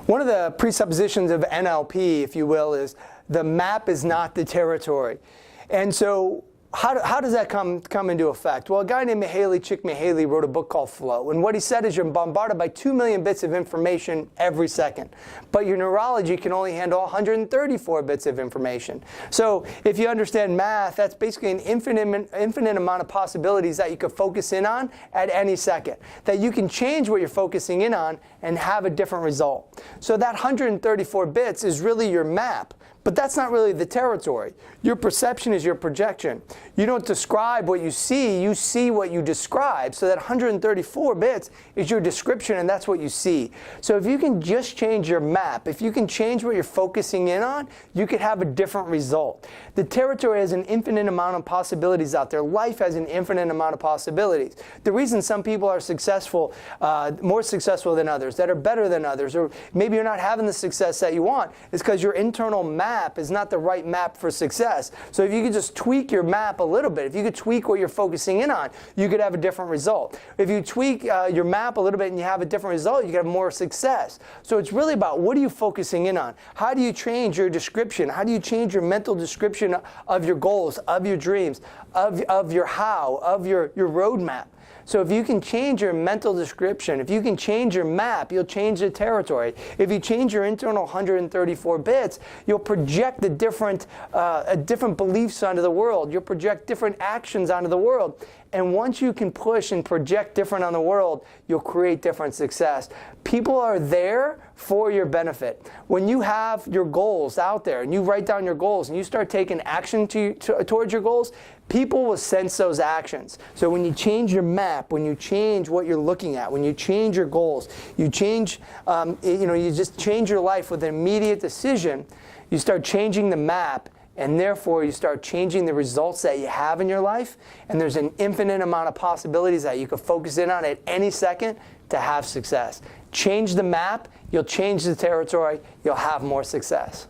One of the presuppositions of NLP, if you will, is the map is not the territory. And so how does that come into effect? Well, a guy named Csikszentmihalyi wrote a book called Flow. And what he said is you're bombarded by 2 million bits of information every second. But your neurology can only handle 134 bits of information. So if you understand math, that's basically an infinite amount of possibilities that you could focus in on at any second. That you can change what you're focusing in on and have a different result. So that 134 bits is really your map. But that's not really the territory. Your perception is your projection. You don't describe what you see what you describe. So that 134 bits is your description, and that's what you see. So if you can just change your map, if you can change what you're focusing in on, you could have a different result. The territory has an infinite amount of possibilities out there. Life has an infinite amount of possibilities. The reason some people are successful, more successful than others, that are better than others, or maybe you're not having the success that you want, is because your internal map is not the right map for success. So if you could just tweak your map a little bit, if you could tweak what you're focusing in on, you could have a different result. If you tweak your map a little bit and you have a different result, you could have more success. So it's really about what are you focusing in on? How do you change your description? How do you change your mental description of your goals, of your dreams, of your how, of your roadmap? So if you can change your mental description, if you can change your map, you'll change the territory. If you change your internal 134 bits, you'll project the different beliefs onto the world. You'll project different actions onto the world. And once you can push and project different on the world, you'll create different success. People are there for your benefit. When you have your goals out there and you write down your goals and you start taking action towards your goals, people will sense those actions. So when you change your map, when you change what you're looking at, when you change your goals, you change, you just change your life with an immediate decision, you start changing the map. And therefore, you start changing the results that you have in your life. And there's an infinite amount of possibilities that you can focus in on at any second to have success. Change the map, you'll change the territory, you'll have more success.